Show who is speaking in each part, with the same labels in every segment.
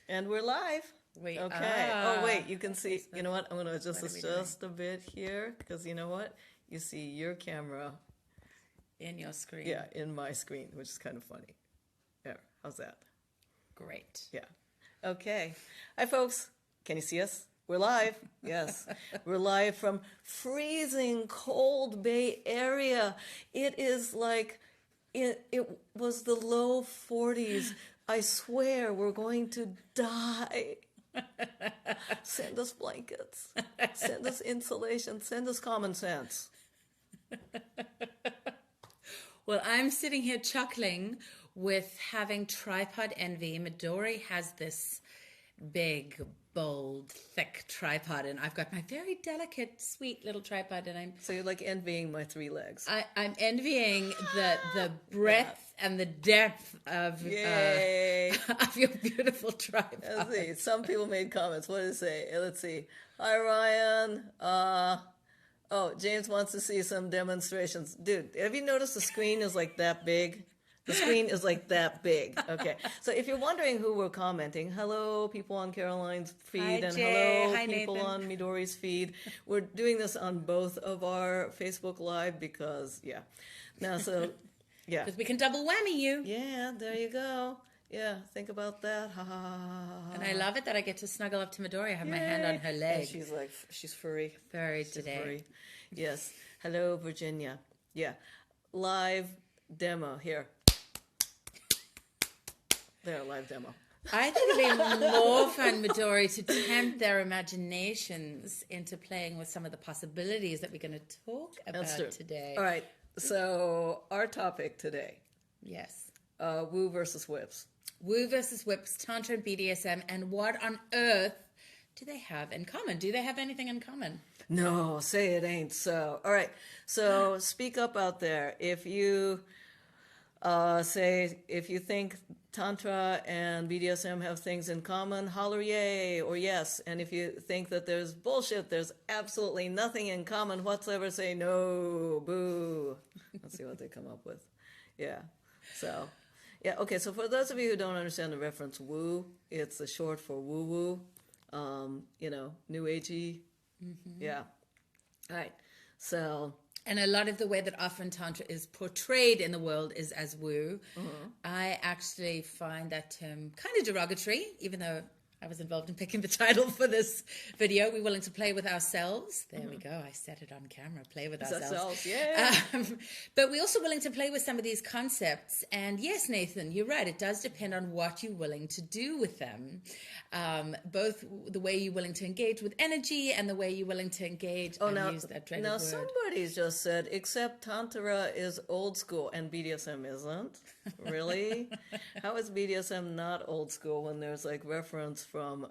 Speaker 1: And we're live.
Speaker 2: We
Speaker 1: Okay.
Speaker 2: are.
Speaker 1: Oh, wait, you can see. You know what? I'm going to adjust this just a bit here because you know what? You see your camera
Speaker 2: In your screen.
Speaker 1: Yeah, in my screen, which is kind of funny. There. How's that?
Speaker 2: Great.
Speaker 1: Yeah. Okay. Hi, folks. Can you see us? We're live. Yes. We're live from freezing cold Bay Area. It is like, it was the low 40s. I swear we're going to die. Send us blankets. Send us insulation. Send us common sense.
Speaker 2: Well, I'm sitting here chuckling with having tripod envy. Midori has this big, bold, thick tripod, and I've got my very delicate, sweet little tripod, and
Speaker 1: So you're like envying my 3 legs.
Speaker 2: I'm envying the breadth and the depth of your beautiful tripod.
Speaker 1: Let's see. Some people made comments. What did it say? Let's see. Hi, Ryan. James wants to see some demonstrations. Dude, have you noticed the screen is like that big? The screen is like that big. Okay. So if you're wondering who we're commenting, hello, people on Caroline's feed,
Speaker 2: Hi,
Speaker 1: and
Speaker 2: Jay.
Speaker 1: hello,
Speaker 2: Hi,
Speaker 1: people
Speaker 2: Nathan.
Speaker 1: on Midori's feed. We're doing this on both of our Facebook Live because, yeah. Now, so, yeah.
Speaker 2: Because we can double whammy you.
Speaker 1: Yeah, there you go. Yeah, think about that. Ha ha ha ha.
Speaker 2: And I love it that I get to snuggle up to Midori. I have my hand on her leg.
Speaker 1: And she's furry.
Speaker 2: Furry
Speaker 1: She's
Speaker 2: today.
Speaker 1: furry. Yes. Hello, Virginia. Yeah. Live demo here. There, live demo.
Speaker 2: I think it'd be more fun, Midori, to tempt their imaginations into playing with some of the possibilities that we're going to talk about today.
Speaker 1: All right. So our topic today,
Speaker 2: Yes.
Speaker 1: woo versus whips.
Speaker 2: Woo versus whips, Tantra and BDSM, and what on earth do they have in common? Do they have anything in common?
Speaker 1: No, say it ain't so. All right. So speak up out there. If you if you think Tantra and BDSM have things in common, holler yay or yes. And if you think that there's bullshit, there's absolutely nothing in common whatsoever, say no, boo. Let's see what they come up with. Yeah. So, yeah, okay. So for those of you who don't understand the reference woo, it's the short for woo-woo, new agey. Mm-hmm. Yeah. All right. So...
Speaker 2: And a lot of the way that often Tantra is portrayed in the world is as woo.
Speaker 1: Mm-hmm.
Speaker 2: I actually find that term kind of derogatory, even though I was involved in picking the title for this video. We're willing to play with ourselves. There we go. I said it on camera. Play with ourselves.
Speaker 1: Yeah.
Speaker 2: But we're also willing to play with some of these concepts. And yes, Nathan, you're right. It does depend on what you're willing to do with them. Both the way you're willing to engage with energy and the way you're willing to engage use that dreaded word.
Speaker 1: Somebody just said, except Tantra is old school and BDSM isn't. Really? How is BDSM not old school when there's like reference from,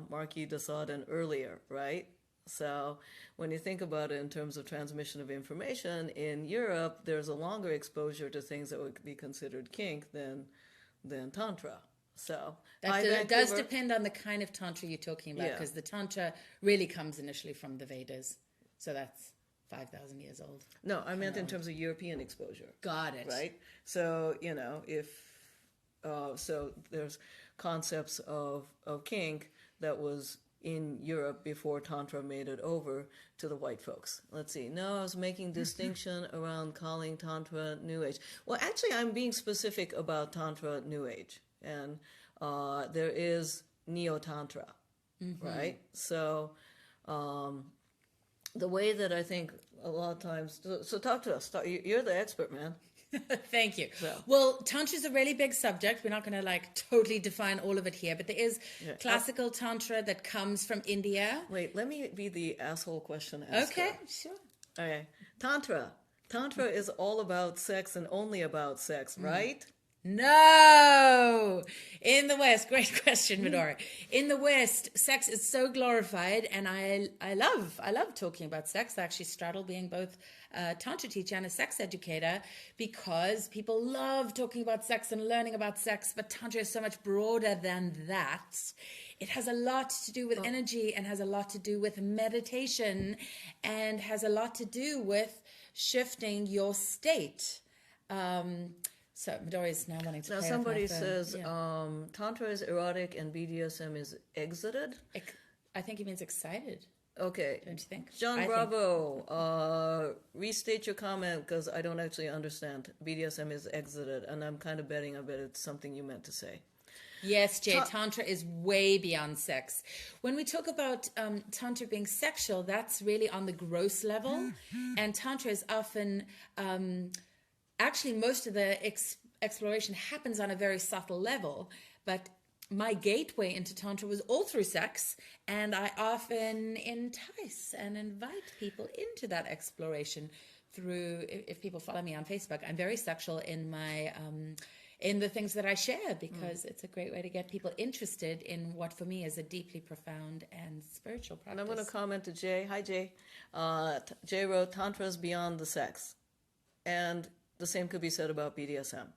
Speaker 1: Marquis de Sade and earlier, right? So when you think about it in terms of transmission of information, in Europe, there's a longer exposure to things that would be considered kink than Tantra. So
Speaker 2: it does depend on the kind of Tantra you're talking about, because the Tantra really comes initially from the Vedas. So that's 5,000 years old.
Speaker 1: No, I meant in terms of European exposure.
Speaker 2: Got it.
Speaker 1: Right? So, so there's concepts of kink that was in Europe before Tantra made it over to the white folks. Let's see. No, I was making distinction around calling Tantra New Age. Well, actually, I'm being specific about Tantra New Age. And there is NeoTantra, right? So the way that I think a lot of times... So talk to us. You're the expert, man.
Speaker 2: Thank you. Well, Tantra is a really big subject. We're not going to totally define all of it here, but there is classical Tantra that comes from India.
Speaker 1: Wait, let me be the asshole question asker.
Speaker 2: Okay, sure.
Speaker 1: Okay. Tantra is all about sex and only about sex, right?
Speaker 2: No! In the West, great question, Midori. In the West, sex is so glorified, and I love talking about sex. I actually straddle being both a Tantra teacher and a sex educator, because people love talking about sex and learning about sex, but Tantra is so much broader than that. It has a lot to do with energy, and has a lot to do with meditation, and has a lot to do with shifting your state. So Midori is now wanting to
Speaker 1: Now
Speaker 2: play
Speaker 1: somebody
Speaker 2: with my phone.
Speaker 1: says
Speaker 2: Yeah.
Speaker 1: Tantra is erotic and BDSM is exited.
Speaker 2: I think he means excited.
Speaker 1: Okay.
Speaker 2: Don't you think?
Speaker 1: John
Speaker 2: I
Speaker 1: Bravo, restate your comment because I don't actually understand. BDSM is exited, and I'm kind of betting I bet it's something you meant to say.
Speaker 2: Yes, Jay, Tantra is way beyond sex. When we talk about Tantra being sexual, that's really on the gross level. And Tantra is often, actually, most of the exploration happens on a very subtle level. But my gateway into Tantra was all through sex. And I often entice and invite people into that exploration through, if people follow me on Facebook, I'm very sexual in my... in the things that I share, because it's a great way to get people interested in what for me is a deeply profound and spiritual practice.
Speaker 1: And I'm going to comment to Jay. Hi, Jay. Jay wrote, Tantra is beyond the sex. And the same could be said about BDSM.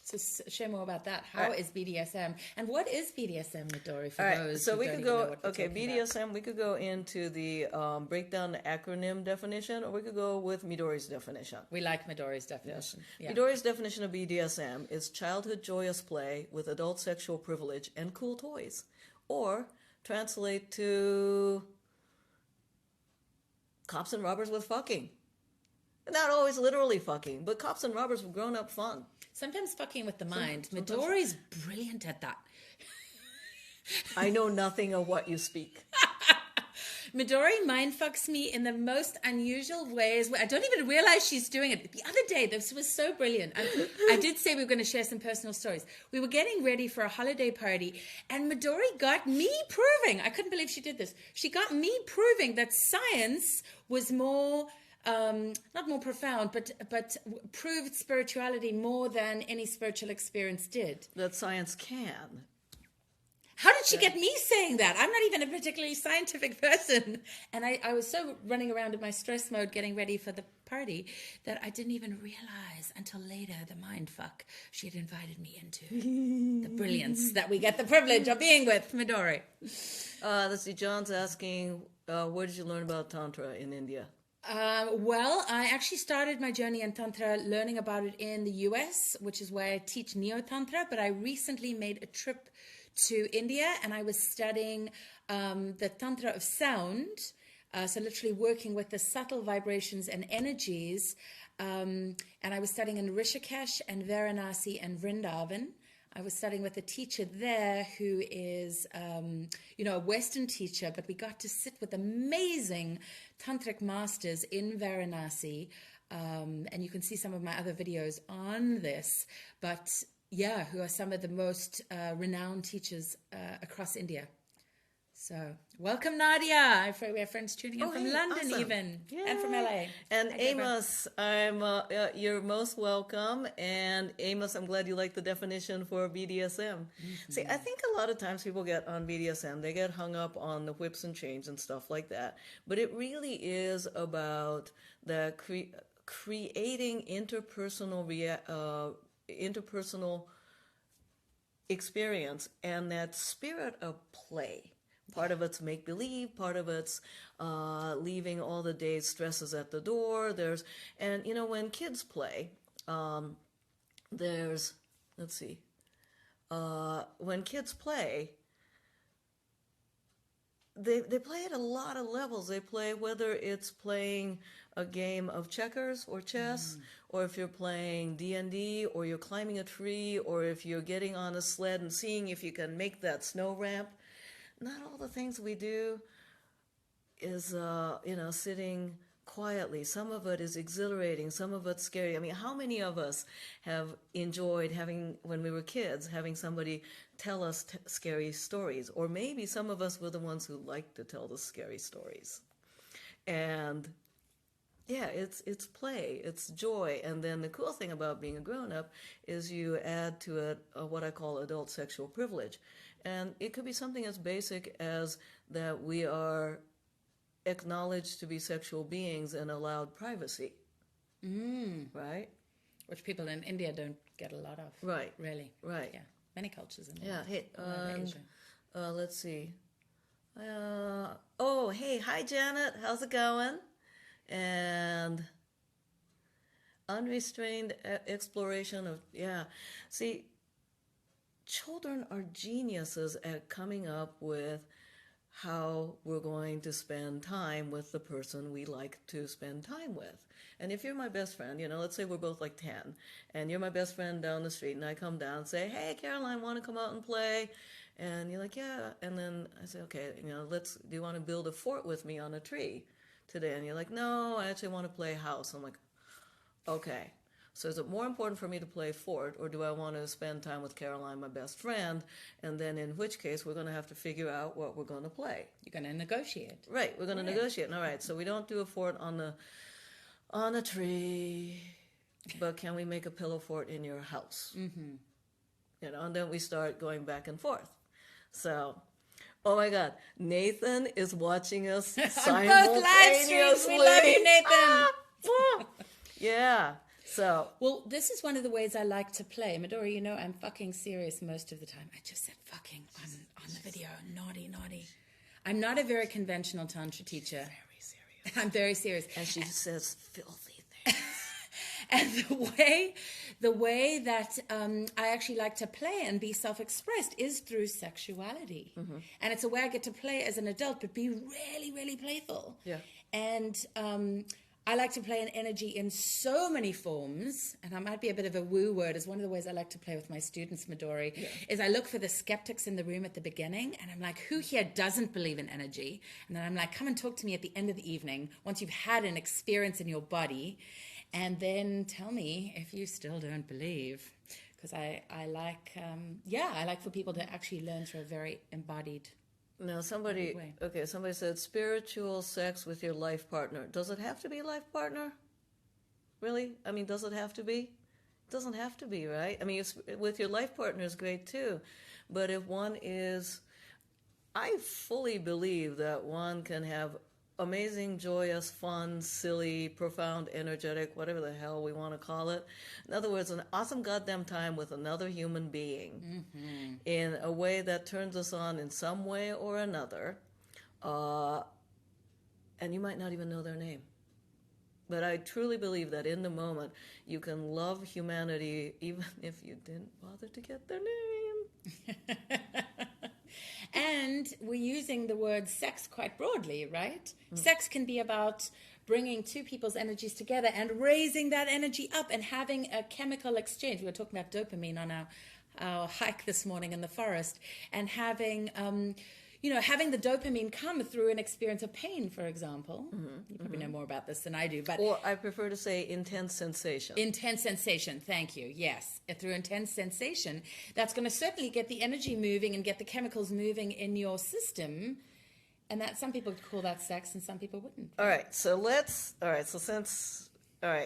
Speaker 2: So share more about that. How is BDSM? And what is BDSM, Midori, for those
Speaker 1: so
Speaker 2: who
Speaker 1: we
Speaker 2: don't
Speaker 1: could
Speaker 2: even know
Speaker 1: go,
Speaker 2: what we're
Speaker 1: okay,
Speaker 2: talking
Speaker 1: BDSM,
Speaker 2: about?
Speaker 1: we could go into the breakdown the acronym definition, or we could go with Midori's definition.
Speaker 2: We like Midori's definition.
Speaker 1: Yes.
Speaker 2: Yeah.
Speaker 1: Midori's definition of BDSM is childhood joyous play with adult sexual privilege and cool toys. Or translate to cops and robbers with fucking. Not always literally fucking, but cops and robbers with grown-up fun.
Speaker 2: Sometimes fucking with the mind. Midori's brilliant at that.
Speaker 1: I know nothing of what you speak.
Speaker 2: Midori mindfucks me in the most unusual ways. I don't even realize she's doing it. The other day, this was so brilliant. I did say we were going to share some personal stories. We were getting ready for a holiday party, and Midori got me proving, I couldn't believe she did this. She got me proving that science was more... not more profound, but proved spirituality more than any spiritual experience did.
Speaker 1: That science can.
Speaker 2: How did she get me saying that? I'm not even a particularly scientific person. And I was so running around in my stress mode getting ready for the party that I didn't even realize until later the mind fuck she had invited me into. The brilliance that we get the privilege of being with Midori.
Speaker 1: Let's see, John's asking, where did you learn about Tantra in India?
Speaker 2: Well, I actually started my journey in Tantra learning about it in the US, which is where I teach NeoTantra, but I recently made a trip to India and I was studying the Tantra of sound, so literally working with the subtle vibrations and energies, and I was studying in Rishikesh and Varanasi and Vrindavan. I was studying with a teacher there who is, a Western teacher, but we got to sit with amazing tantric masters in Varanasi, and you can see some of my other videos on this, but yeah, who are some of the most renowned teachers across India. So, welcome, Nadia. We have friends tuning in from London,
Speaker 1: awesome.
Speaker 2: even,
Speaker 1: Yay.
Speaker 2: and from LA.
Speaker 1: And Amos, you're most welcome. And Amos, I'm glad you like the definition for BDSM. Mm-hmm. See, I think a lot of times people get on BDSM, they get hung up on the whips and chains and stuff like that. But it really is about the creating interpersonal experience and that spirit of play. Part of it's make-believe, part of it's leaving all the day's stresses at the door. And when kids play, when kids play, they play at a lot of levels. They play whether it's playing a game of checkers or chess, or if you're playing D&D, or you're climbing a tree, or if you're getting on a sled and seeing if you can make that snow ramp. Not all the things we do is, sitting quietly. Some of it is exhilarating. Some of it's scary. I mean, how many of us have enjoyed when we were kids, having somebody tell us scary stories? Or maybe some of us were the ones who liked to tell the scary stories. And yeah, it's play, it's joy. And then the cool thing about being a grown-up is you add to it what I call adult sexual privilege. And it could be something as basic as that we are acknowledged to be sexual beings and allowed privacy. Right?
Speaker 2: Which people in India don't get a lot of.
Speaker 1: Right.
Speaker 2: Really.
Speaker 1: Right.
Speaker 2: Yeah. Many cultures in the
Speaker 1: Yeah. Hey,
Speaker 2: Asia.
Speaker 1: let's see. Hey, hi Janet. How's it going? And unrestrained exploration of, yeah. See, children are geniuses at coming up with how we're going to spend time with the person we like to spend time with. And if you're my best friend, let's say we're both like 10, and you're my best friend down the street, and I come down and say, hey, Caroline, want to come out and play? And you're like, yeah. And then I say, okay, do you want to build a fort with me on a tree today? And you're like, no, I actually want to play house. I'm like, okay. So is it more important for me to play fort, or do I want to spend time with Caroline, my best friend? And then in which case, we're going to have to figure out what we're going to play.
Speaker 2: You're going to negotiate.
Speaker 1: Right, we're going to negotiate. All right, so we don't do a fort on a tree, but can we make a pillow fort in your house? Mm-hmm. And then we start going back and forth. So, oh my God, Nathan is watching us simultaneously.
Speaker 2: Both live streams. We love you, Nathan.
Speaker 1: Yeah. So,
Speaker 2: well, this is one of the ways I like to play. Midori, I'm fucking serious most of the time. I just said fucking on the video. Naughty. I'm not a very conventional Tantra teacher.
Speaker 1: Very serious.
Speaker 2: I'm very serious.
Speaker 1: And she says filthy things.
Speaker 2: And the way that I actually like to play and be self-expressed is through sexuality. Mm-hmm. And it's a way I get to play as an adult, but be really, really playful.
Speaker 1: Yeah.
Speaker 2: And I like to play an energy in so many forms, and I might be a bit of a woo word, is one of the ways I like to play with my students, Midori, is I look for the skeptics in the room at the beginning, and I'm like, who here doesn't believe in energy? And then I'm like, come and talk to me at the end of the evening, once you've had an experience in your body, and then tell me if you still don't believe. Because I like for people to actually learn through a very embodied
Speaker 1: Now, somebody said spiritual sex with your life partner. Does it have to be life partner? Really? I mean, does it have to be? It doesn't have to be, right? I mean, with your life partner is great too. But if one is, I fully believe that one can have amazing, joyous, fun, silly, profound, energetic, whatever the hell we want to call it. In other words, an awesome goddamn time with another human being in a way that turns us on in some way or another. And you might not even know their name. But I truly believe that in the moment, you can love humanity even if you didn't bother to get their name.
Speaker 2: And we're using the word sex quite broadly, right? Sex can be about bringing two people's energies together and raising that energy up and having a chemical exchange. We were talking about dopamine on our hike this morning in the forest, and having having the dopamine come through an experience of pain, for example. You probably know more about this than I do.
Speaker 1: Or I prefer to say intense sensation.
Speaker 2: Intense sensation, thank you, yes. Through intense sensation, that's going to certainly get the energy moving and get the chemicals moving in your system. And that some people would call that sex and some people wouldn't.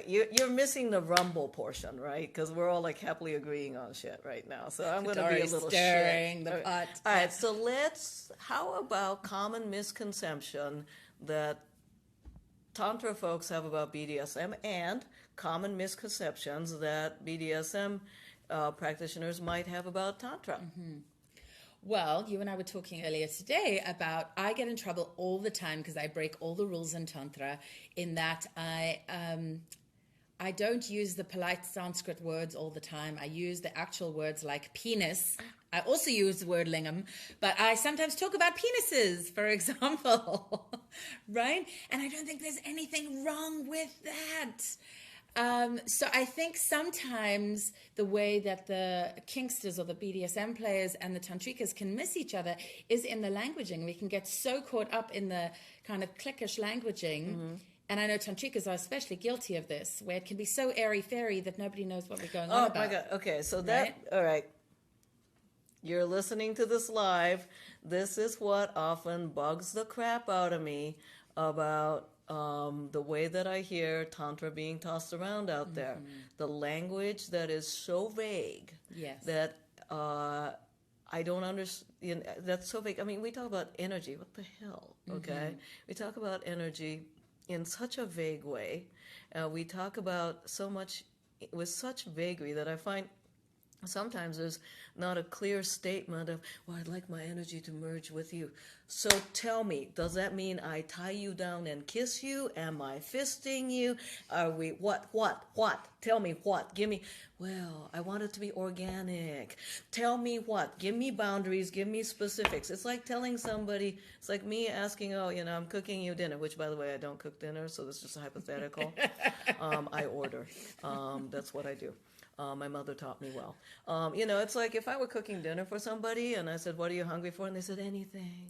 Speaker 2: You're missing the rumble portion, right? Because we're all like happily agreeing on shit right now. So I'm going to be a little stirring the pot.
Speaker 1: All right, so how about common misconception that Tantra folks have about BDSM and common misconceptions that BDSM practitioners might have about Tantra?
Speaker 2: Mm-hmm. Well, you and I were talking earlier today about I get in trouble all the time because I break all the rules in Tantra in that I don't use the polite Sanskrit words all the time. I use the actual words like penis. I also use the word lingam, but I sometimes talk about penises, for example, right? And I don't think there's anything wrong with that. So I think sometimes the way that the Kinksters or the BDSM players and the Tantrikas can miss each other is in the languaging. We can get so caught up in the kind of cliquish languaging. And I know Tantrikas are especially guilty of this, where it can be so airy-fairy that nobody knows what we're going on about.
Speaker 1: Oh, my God. Okay, so all right. You're listening to this live. This is what often bugs the crap out of me about the way that I hear Tantra being tossed around out there. The language that is so vague that I don't understand. That's so vague. I mean, we talk about energy. What the hell? Okay? We talk about energy in such a vague way. We talk about so much with such vagary that I find sometimes there's not a clear statement of, well, I'd like my energy to merge with you. So tell me, does that mean I tie you down and kiss you? Am I fisting you? Are we, what? Tell me what? Give me, well, I want it to be organic. Tell me what? Give me boundaries, give me specifics. It's like telling somebody, it's like me asking, oh, I'm cooking you dinner, which by the way, I don't cook dinner, so this is just a hypothetical. I order. That's what I do. My mother taught me well. It's like if I were cooking dinner for somebody and I said, what are you hungry for? And they said, anything.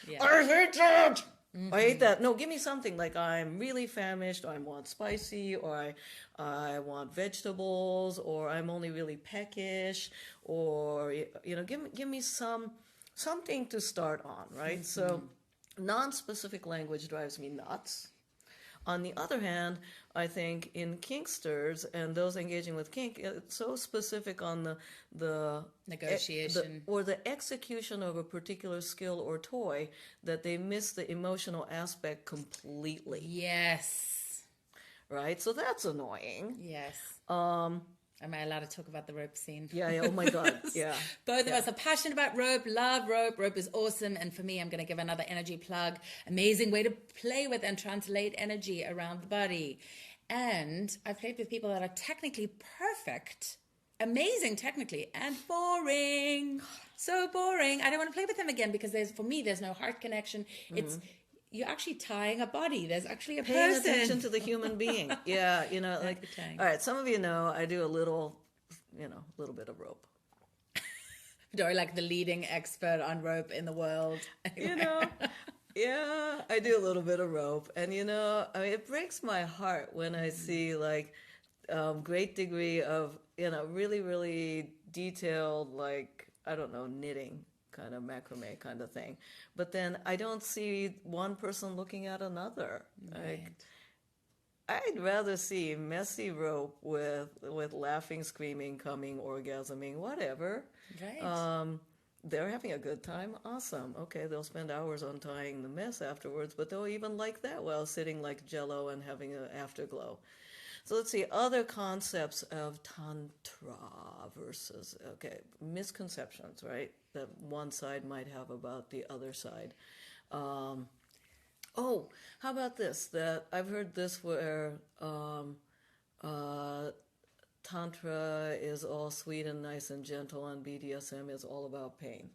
Speaker 2: Yeah.
Speaker 1: I hate that. Mm-hmm. I hate that. No, give me something like I'm really famished, or I want spicy, or I want vegetables, or I'm only really peckish, or, give me something to start on, right? Mm-hmm. So non-specific language drives me nuts. On the other hand, I think in kinksters and those engaging with kink, it's so specific on the
Speaker 2: negotiation
Speaker 1: or the execution of a particular skill or toy that they miss the emotional aspect completely.
Speaker 2: Yes.
Speaker 1: Right? So that's annoying.
Speaker 2: Yes. Am I allowed to talk about the rope scene?
Speaker 1: Yeah. Oh my God. Yeah.
Speaker 2: Both of us are passionate about rope, love rope. Rope is awesome. And for me, I'm going to give another energy plug. Amazing way to play with and translate energy around the body. And I've played with people that are technically perfect, amazing technically, and boring. So boring. I don't want to play with them again because for me, there's no heart connection. Mm-hmm. You're actually tying a body. There's actually a
Speaker 1: paying
Speaker 2: person.
Speaker 1: attention to the human being. Yeah, like, all right, some of you know I do a little bit of rope.
Speaker 2: Dory, like the leading expert on rope in the world.
Speaker 1: Yeah, I do a little bit of rope. And, it breaks my heart when I see, like, great degree of, really, really detailed, like, I don't know, knitting kind of macrame kind of thing. But then I don't see one person looking at another.
Speaker 2: Right.
Speaker 1: Like, I'd rather see messy rope with laughing, screaming, coming, orgasming, whatever.
Speaker 2: Right.
Speaker 1: They're having a good time. Awesome. Okay, they'll spend hours untying the mess afterwards, but they'll even like that while sitting like Jello and having an afterglow. So let's see, other concepts of Tantra versus, misconceptions, right? That one side might have about the other side. How about this? That I've heard this where Tantra is all sweet and nice and gentle, and BDSM is all about pain.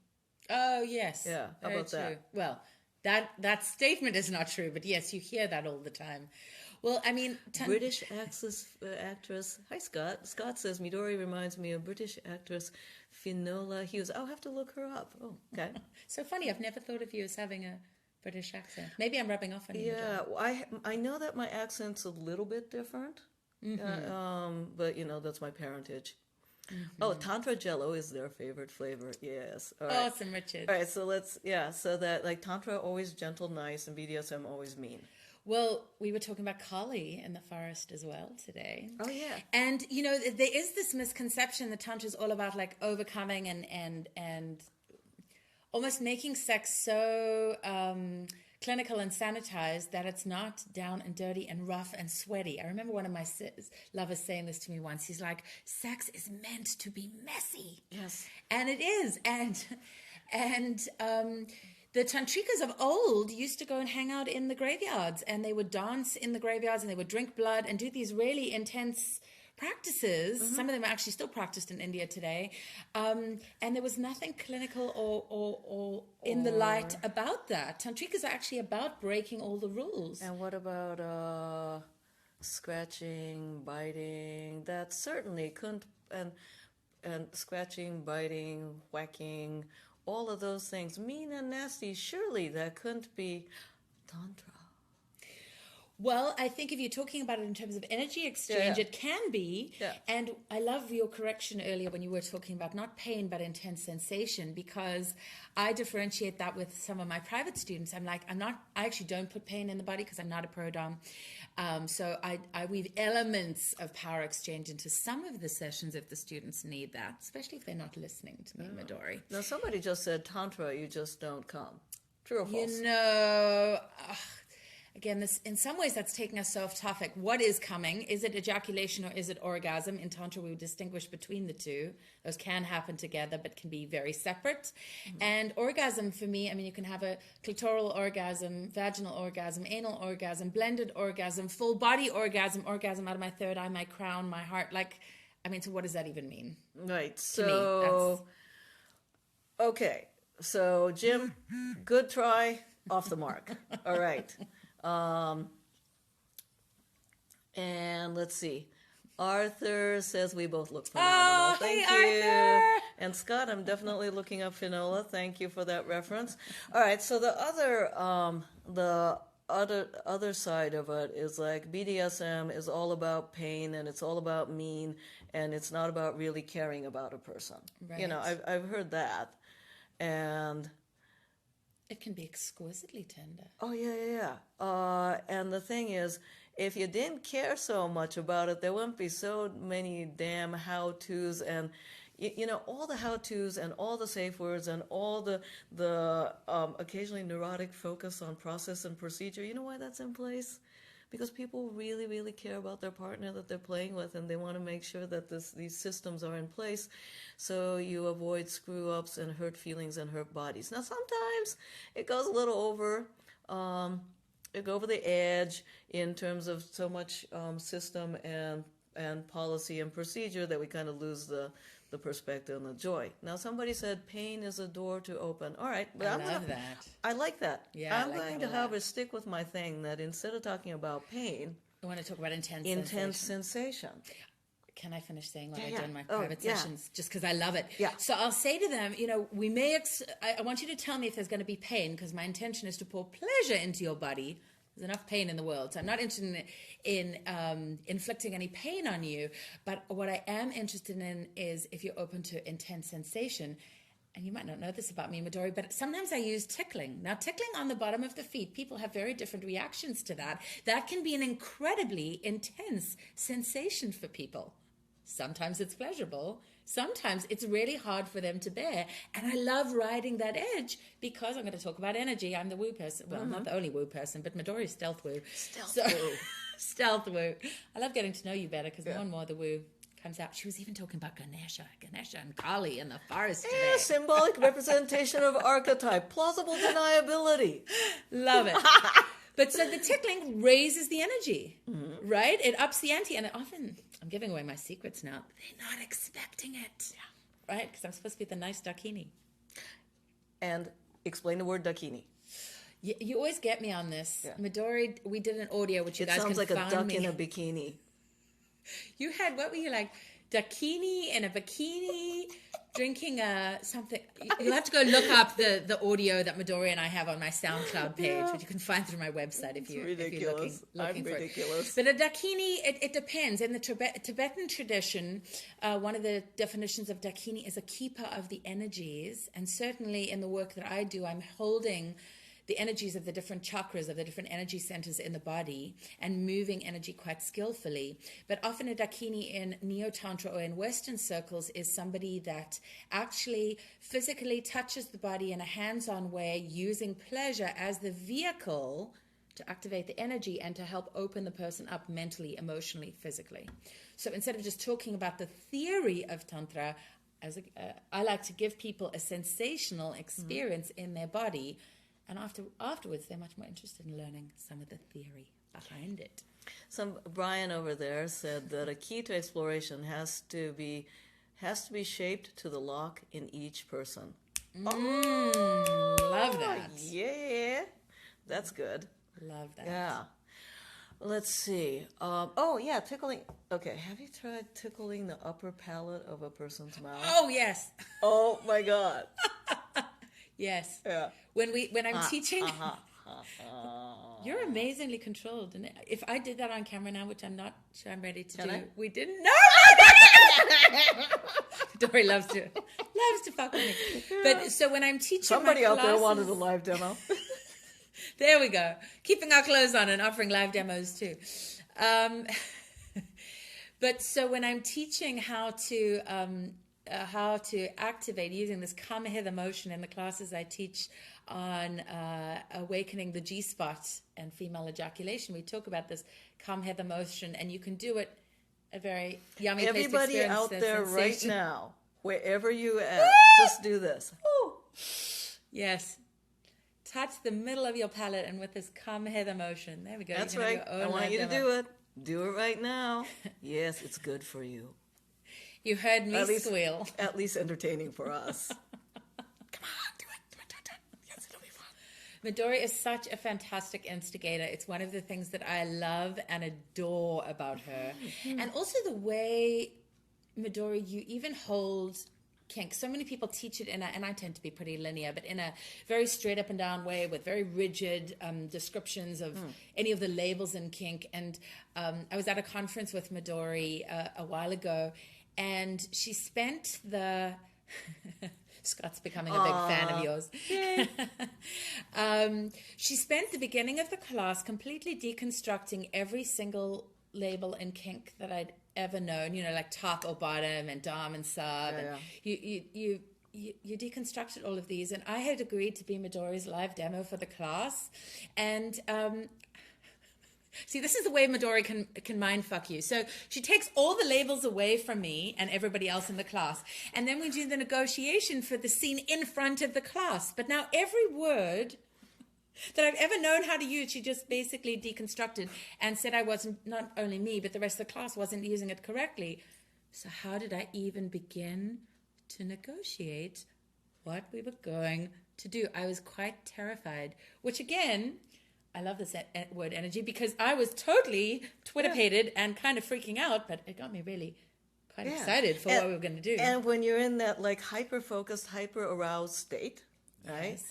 Speaker 2: Oh, yes.
Speaker 1: Yeah, how about
Speaker 2: true.
Speaker 1: that?
Speaker 2: Well, that statement is not true, but yes, you hear that all the time. Well, I mean...
Speaker 1: British actress... Hi, Scott. Scott says, Midori reminds me of British actress Finola Hughes. I'll have to look her up. Oh, okay.
Speaker 2: So funny. I've never thought of you as having a British accent. Maybe I'm rubbing off on you.
Speaker 1: Yeah, I know that my accent's a little bit different. Mm-hmm. But, that's my parentage. Mm-hmm. Oh, Tantra Jello is their favorite flavor. Yes.
Speaker 2: All right. Awesome, Richard.
Speaker 1: All right, so so that, like, Tantra always gentle, nice, and BDSM always mean.
Speaker 2: Well, we were talking about Kali in the forest as well today.
Speaker 1: Oh, yeah.
Speaker 2: And, there is this misconception that Tantra is all about, like, overcoming and almost making sex so clinical and sanitized that it's not down and dirty and rough and sweaty. I remember one of my lovers saying this to me once. He's like, sex is meant to be messy.
Speaker 1: Yes.
Speaker 2: And it is. And the tantrikas of old used to go and hang out in the graveyards, and they would dance in the graveyards, and they would drink blood and do these really intense practices. Mm-hmm. Some of them are actually still practiced in India today. And there was nothing clinical or in the light about that. Tantrikas are actually about breaking all the rules.
Speaker 1: And what about scratching, biting? That certainly couldn't... And scratching, biting, whacking... all of those things, mean and nasty, surely that couldn't be Tantra.
Speaker 2: Well, I think if you're talking about it in terms of energy exchange, it can be. Yeah. And I love your correction earlier when you were talking about not pain, but intense sensation, because I differentiate that with some of my private students. I'm like, I actually don't put pain in the body because I'm not a pro-dom. So I weave elements of power exchange into some of the sessions if the students need that, especially if they're not listening to me, Midori.
Speaker 1: Now, somebody just said Tantra, you just don't come. True or false?
Speaker 2: again, this in some ways that's taking us so off topic. What is coming? Is it ejaculation or is it orgasm? In Tantra, we would distinguish between the two. Those can happen together, but can be very separate. And orgasm for me, I mean, you can have a clitoral orgasm, vaginal orgasm, anal orgasm, blended orgasm, full body orgasm, orgasm out of my third eye, my crown, my heart. Like, I mean, so what does that even mean?
Speaker 1: Right.
Speaker 2: To me,
Speaker 1: So, okay. So, Jim, good try, off the mark. All right. And let's see. Arthur says we both look phenomenal.
Speaker 2: Oh,
Speaker 1: Thank
Speaker 2: hey,
Speaker 1: you.
Speaker 2: Arthur.
Speaker 1: And Scott, I'm definitely looking up Finola. Thank you for that reference. All right. So the other side of it is like BDSM is all about pain and it's all about mean and it's not about really caring about a person.
Speaker 2: Right.
Speaker 1: You know, I've heard that. And
Speaker 2: it can be exquisitely tender.
Speaker 1: oh yeah. And the thing is, if you didn't care so much about it, there wouldn't be so many damn how-tos and you know all the how-tos and all the safe words and all the occasionally neurotic focus on process and procedure. You know why that's in place? Because people really, really care about their partner that they're playing with, and they want to make sure that these systems are in place so you avoid screw-ups and hurt feelings and hurt bodies. Now, sometimes it goes a little over the edge in terms of so much system and policy and procedure that we kind of lose the perspective and the joy. Now, somebody said pain is a door to open. All right. But
Speaker 2: I love that.
Speaker 1: I like that.
Speaker 2: Yeah,
Speaker 1: I'm
Speaker 2: I like
Speaker 1: going
Speaker 2: that
Speaker 1: to,
Speaker 2: a lot.
Speaker 1: however, stick with my thing that instead of talking about pain,
Speaker 2: I want to talk about intense
Speaker 1: sensation.
Speaker 2: Can I finish saying what I
Speaker 1: Yeah.
Speaker 2: do in my
Speaker 1: Oh,
Speaker 2: private
Speaker 1: yeah.
Speaker 2: sessions? Just because I love it.
Speaker 1: Yeah.
Speaker 2: So I'll say to them, you know, we may, I want you to tell me if there's going to be pain because my intention is to pour pleasure into your body. There's enough pain in the world. So I'm not interested in inflicting any pain on you. But what I am interested in is if you're open to intense sensation. And you might not know this about me, Midori, but sometimes I use tickling. Now, tickling on the bottom of the feet, people have very different reactions to that. That can be an incredibly intense sensation for people. Sometimes it's pleasurable. Sometimes it's really hard for them to bear. And I love riding that edge because I'm going to talk about energy. I'm the woo person. Well, not the only woo person, but Midori's stealth woo.
Speaker 1: Woo.
Speaker 2: Stealth woo. I love getting to know you better because more and more the woo comes out. She was even talking about Ganesha and Kali in the forest today.
Speaker 1: Yeah, symbolic representation of archetype, plausible deniability.
Speaker 2: Love it. But so the tickling raises the energy, right? It ups the ante. And often, I'm giving away my secrets now. They're not expecting it, right? Because I'm supposed to be the nice Dakini.
Speaker 1: And explain the word Dakini.
Speaker 2: You always get me on this.
Speaker 1: Yeah.
Speaker 2: Midori, we did an audio, which you
Speaker 1: It
Speaker 2: guys
Speaker 1: sounds
Speaker 2: can
Speaker 1: like a
Speaker 2: find
Speaker 1: duck
Speaker 2: me.
Speaker 1: in a bikini.
Speaker 2: You had, what were you like? Dakini in a bikini, drinking something. You'll have to go look up the audio that Midori and I have on my SoundCloud page, which you can find through my website if you're looking
Speaker 1: I'm
Speaker 2: for
Speaker 1: ridiculous.
Speaker 2: it. But a Dakini, it depends. In the Tibetan tradition, one of the definitions of Dakini is a keeper of the energies. And certainly in the work that I do, I'm holding the energies of the different chakras, of the different energy centers in the body, and moving energy quite skillfully. But often a Dakini in NeoTantra or in Western circles is somebody that actually physically touches the body in a hands-on way, using pleasure as the vehicle to activate the energy and to help open the person up mentally, emotionally, physically. So instead of just talking about the theory of Tantra, I like to give people a sensational experience in their body. And afterwards, they're much more interested in learning some of the theory behind it.
Speaker 1: Brian over there said that a key to exploration has to be shaped to the lock in each person.
Speaker 2: Love that.
Speaker 1: Yeah, that's good.
Speaker 2: Love that.
Speaker 1: Yeah. Let's see. Tickling. Okay, have you tried tickling the upper palate of a person's mouth?
Speaker 2: Oh, yes.
Speaker 1: Oh my God.
Speaker 2: Yes.
Speaker 1: Yeah.
Speaker 2: When I'm teaching, you're amazingly controlled. And if I did that on camera now, which I'm not sure I'm ready to do, we didn't know. Dory loves to fuck with me. But so when I'm teaching,
Speaker 1: Somebody
Speaker 2: my
Speaker 1: out there
Speaker 2: classes,
Speaker 1: wanted a live demo.
Speaker 2: There we go. Keeping our clothes on and offering live demos too. But so when I'm teaching how to how to activate using this come hither motion in the classes I teach on awakening the G-spot and female ejaculation. We talk about this come hither motion, and you can do it a very yummy place to
Speaker 1: Everybody
Speaker 2: experience
Speaker 1: out
Speaker 2: the
Speaker 1: there right
Speaker 2: sensation.
Speaker 1: now, wherever you at, just do this.
Speaker 2: Ooh. Yes. Touch the middle of your palate, and with this come hither motion. There we go.
Speaker 1: That's
Speaker 2: You can have
Speaker 1: right.
Speaker 2: your
Speaker 1: I
Speaker 2: own
Speaker 1: want
Speaker 2: live
Speaker 1: you to
Speaker 2: demo.
Speaker 1: do it. Do it right now. Yes, it's good for you.
Speaker 2: You heard me
Speaker 1: At least-
Speaker 2: squeal.
Speaker 1: At least entertaining for us.
Speaker 2: Come on, do it. Yes, it'll be fun. Midori is such a fantastic instigator. It's one of the things that I love and adore about her. And also the way, Midori, you even hold kink. So many people teach it and I tend to be pretty linear, but in a very straight up and down way with very rigid descriptions of any of the labels in kink. And I was at a conference with Midori a while ago, and she spent the... Scott's becoming a big fan of yours. She spent the beginning of the class completely deconstructing every single label in kink that I'd ever known, like top or bottom and dom and sub. And you deconstructed all of these, and I had agreed to be Midori's live demo for the class. And see, this is the way Midori can mind fuck you. So she takes all the labels away from me and everybody else in the class, and then we do the negotiation for the scene in front of the class. But now every word that I've ever known how to use, she just basically deconstructed and said I wasn't, not only me, but the rest of the class wasn't using it correctly. So how did I even begin to negotiate what we were going to do? I was quite terrified, which again, I love this word energy, because I was totally Twitter-pated and kind of freaking out, but it got me really quite excited for what we were going to do.
Speaker 1: And when you're in that like hyper-focused, hyper-aroused state, right?
Speaker 2: Yes.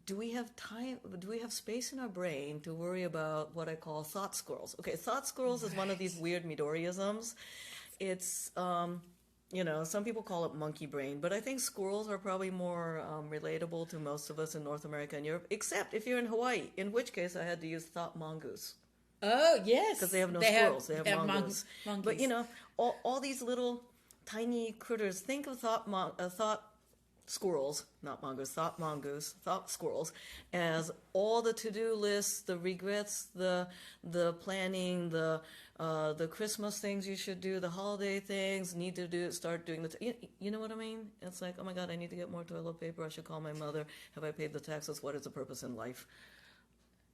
Speaker 1: Do we have time? Do we have space in our brain to worry about what I call thought squirrels? Okay, thought squirrels is one of these weird Midoriisms. It's, some people call it monkey brain, but I think squirrels are probably more relatable to most of us in North America and Europe, except if you're in Hawaii, in which case I had to use thought mongoose.
Speaker 2: Oh, yes.
Speaker 1: Because they have no squirrels, they have mongoose.
Speaker 2: Monkeys.
Speaker 1: But, all these little tiny critters, think of thought squirrels, not mongoose, thought squirrels, as all the to-do lists, the regrets, the planning, the Christmas things you should do, the holiday things, start doing you know what I mean? It's like, oh my God, I need to get more toilet paper, I should call my mother, have I paid the taxes, what is the purpose in life?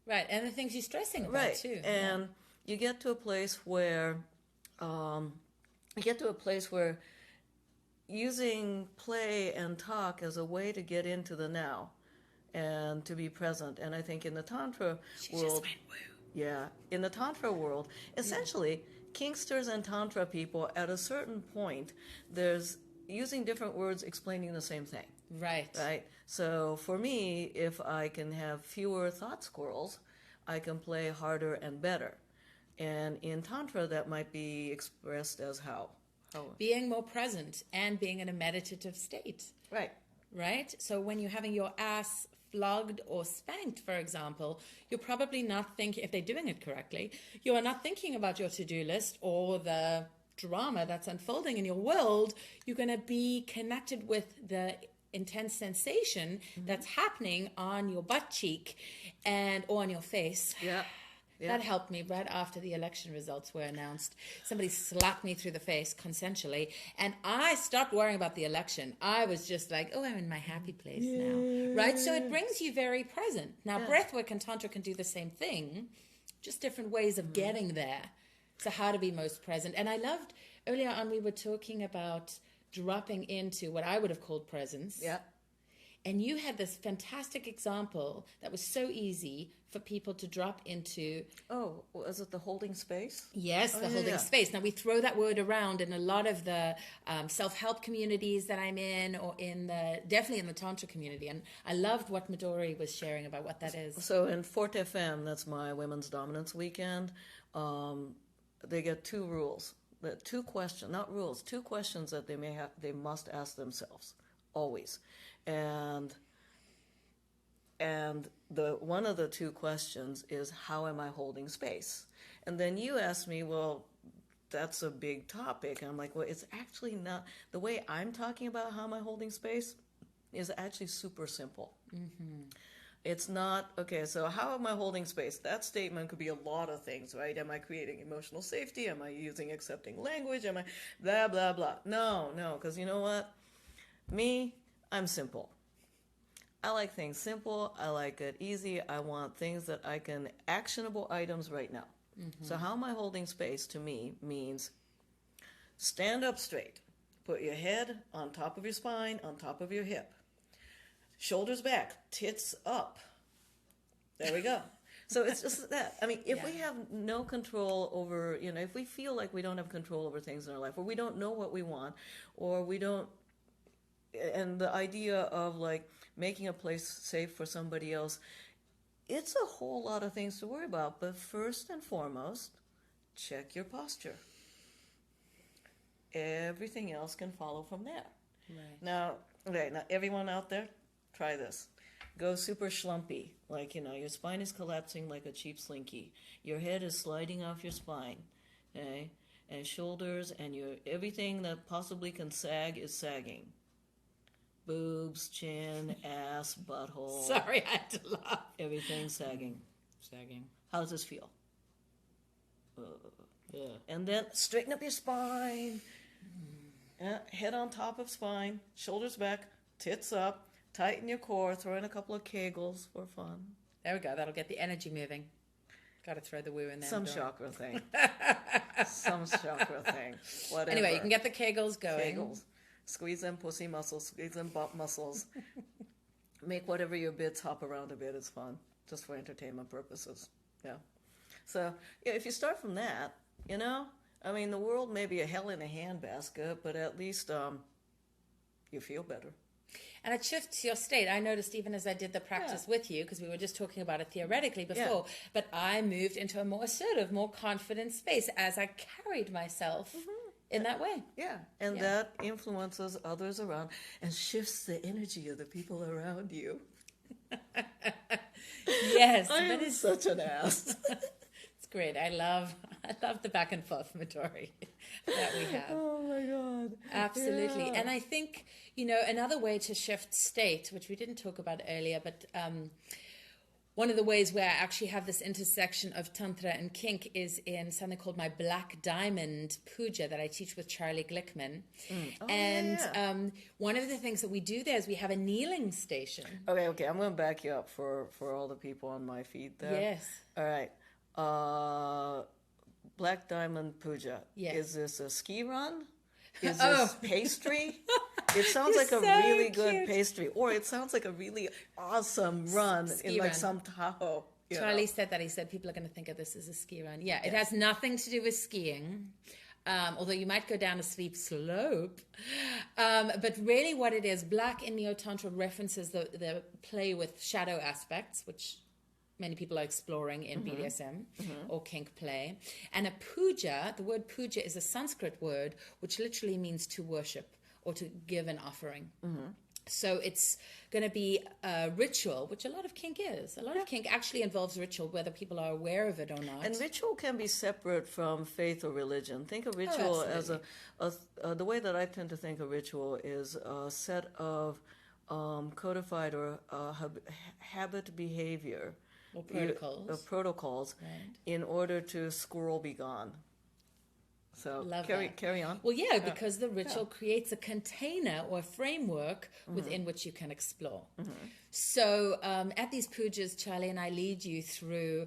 Speaker 2: Right, and the things you're stressing about
Speaker 1: Right,
Speaker 2: too.
Speaker 1: and you get to a place where, using play and talk as a way to get into the now and to be present. And I think in the Tantra world, in the Tantra world, essentially, Kinksters and Tantra people, at a certain point, there's using different words explaining the same thing.
Speaker 2: Right.
Speaker 1: So for me, if I can have fewer thought squirrels, I can play harder and better. And in Tantra, that might be expressed as how?
Speaker 2: Being more present and being in a meditative state. Right? So when you're having your ass flogged or spanked, for example, you're probably not thinking, if they're doing it correctly, you are not thinking about your to-do list or the drama that's unfolding in your world. You're going to be connected with the intense sensation that's happening on your butt cheek or on your face. That helped me right after the election results were announced. Somebody slapped me through the face consensually, and I stopped worrying about the election. I was just like, oh, I'm in my happy place now. Right? So it brings you very present. Now, breathwork and Tantra can do the same thing, just different ways of getting there. So how to be most present. And I loved, earlier on we were talking about dropping into what I would have called presence. And you had this fantastic example that was so easy for people to drop into.
Speaker 1: Oh, was it the holding space?
Speaker 2: Yes, the holding space. Now, we throw that word around in a lot of the self-help communities that I'm in, or definitely in the Tantra community. And I loved what Midori was sharing about what that is.
Speaker 1: So in Fort FM, that's my Women's Dominance Weekend, they get two rules. Two questions that they must ask themselves, always. And the one of the two questions is, how am I holding space? And then you ask me, well, that's a big topic. And I'm like, well, it's actually not. The way I'm talking about how am I holding space is actually super simple. It's not, okay, so how am I holding space? That statement could be a lot of things, right? Am I creating emotional safety? Am I using accepting language? Am I blah, blah, blah? No, because you know what? Me, I'm simple. I like things simple. I like it easy. I want things that I can, actionable items right now. So how am I holding space to me means stand up straight. Put your head on top of your spine, on top of your hip. Shoulders back, tits up. There we go. So it's just that. I mean, if we have no control over, if we feel like we don't have control over things in our life, or we don't know what we want, or we don't, and the idea of like making a place safe for somebody else, it's a whole lot of things to worry about. But first and foremost, check your posture. Everything else can follow from there.
Speaker 2: Right.
Speaker 1: Now, everyone out there, try this. Go super schlumpy. Like, your spine is collapsing like a cheap slinky. Your head is sliding off your spine. Okay? And shoulders and everything that possibly can sag is sagging. Boobs, chin, ass, butthole.
Speaker 2: Sorry, I had to laugh.
Speaker 1: Everything's sagging.
Speaker 2: Sagging.
Speaker 1: How does this feel? And then straighten up your spine. Head on top of spine. Shoulders back. Tits up. Tighten your core. Throw in a couple of kegels for fun.
Speaker 2: There we go. That'll get the energy moving. Got to throw the woo in there.
Speaker 1: Some chakra thing. Some chakra thing. Whatever.
Speaker 2: Anyway, you can get the kegels going.
Speaker 1: Kegels. Squeeze them pussy muscles. Squeeze them bump muscles. Make whatever your bits hop around a bit. It's fun. Just for entertainment purposes. Yeah. So, if you start from that, I mean, the world may be a hell in a handbasket, but at least you feel better.
Speaker 2: And it shifts your state. I noticed even as I did the practice with you, because we were just talking about it theoretically before, but I moved into a more assertive, more confident space as I carried myself in that way.
Speaker 1: Yeah, and that influences others around and shifts the energy of the people around you.
Speaker 2: Yes.
Speaker 1: I am such an ass.
Speaker 2: It's great. I love the back and forth, Midori, that we have.
Speaker 1: Oh my God.
Speaker 2: Absolutely.
Speaker 1: Yeah.
Speaker 2: And I think, another way to shift state, which we didn't talk about earlier, but one of the ways where I actually have this intersection of Tantra and Kink is in something called my Black Diamond Puja that I teach with Charlie Glickman. One of the things that we do there is we have a kneeling station.
Speaker 1: Okay. I'm going to back you up for all the people on my feed there.
Speaker 2: Yes.
Speaker 1: All right. Black Diamond Puja.
Speaker 2: Yes.
Speaker 1: Is this a ski run? Is this pastry? It sounds like a
Speaker 2: so
Speaker 1: really good
Speaker 2: cute.
Speaker 1: pastry, or it sounds like a really awesome run in like
Speaker 2: run.
Speaker 1: some Tahoe.
Speaker 2: Charlie said that. He said people are going to think of this as a ski run. Yeah, it has nothing to do with skiing, although you might go down a steep slope. But really what it is, Black in NeoTantra references the play with shadow aspects, which many people are exploring in BDSM or kink play. And a puja, the word puja is a Sanskrit word which literally means to worship or to give an offering. So it's going to be a ritual, which a lot of kink is. A lot of kink actually involves ritual, whether people are aware of it or not.
Speaker 1: And ritual can be separate from faith or religion. Think of ritual as the way that I tend to think of ritual is a set of codified or habit behavior.
Speaker 2: Or protocols.
Speaker 1: Protocols in order to squirrel be gone. So carry on.
Speaker 2: Well, because the ritual creates a container or a framework within which you can explore. So at these pujas, Charlie and I lead you through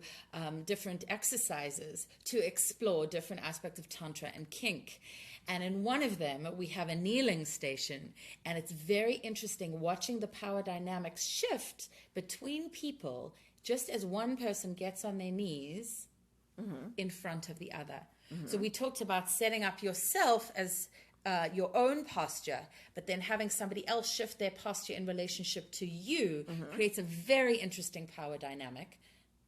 Speaker 2: different exercises to explore different aspects of Tantra and Kink. And in one of them, we have a kneeling station. And it's very interesting watching the power dynamics shift between people just as one person gets on their knees in front of the other. So we talked about setting up yourself as your own posture, but then having somebody else shift their posture in relationship to you creates a very interesting power dynamic.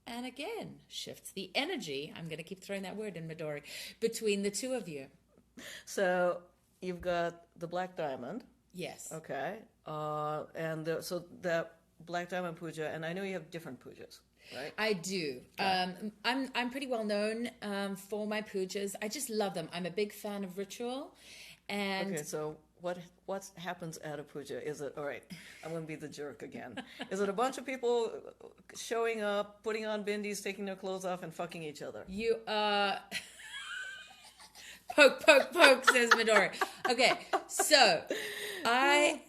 Speaker 2: And again, shifts the energy, I'm going to keep throwing that word in, Midori, between the two of you.
Speaker 1: So you've got the Black Diamond.
Speaker 2: Yes.
Speaker 1: Okay. So that Black Diamond Puja, and I know you have different pujas. right?
Speaker 2: I do. I'm pretty well known for my pujas. I just love them. I'm a big fan of ritual, and
Speaker 1: Okay, so what happens at a puja? Is it, all right, I'm going to be the jerk again. Is it a bunch of people showing up, putting on bindis, taking their clothes off, and fucking each other?
Speaker 2: you poke, poke, poke, says Midori. Okay, so I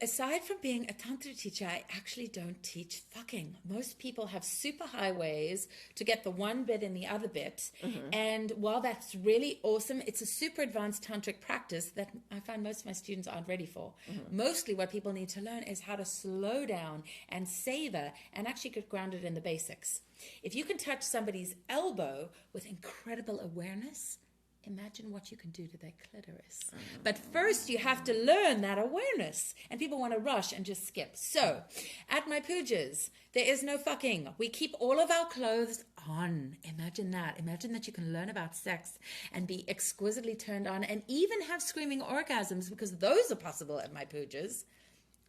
Speaker 2: aside from being a tantra teacher, I actually don't teach fucking. Most people have super high ways to get the one bit and the other bit. And while that's really awesome, it's a super advanced tantric practice that I find most of my students aren't ready for. Mostly what people need to learn is how to slow down and savor and actually get grounded in the basics. If you can touch somebody's elbow with incredible awareness, imagine what you can do to their clitoris. But first, you have to learn that awareness. And people want to rush and just skip. So, at my pujas, there is no fucking. We keep all of our clothes on. Imagine that. Imagine that you can learn about sex and be exquisitely turned on and even have screaming orgasms, because those are possible at my pujas,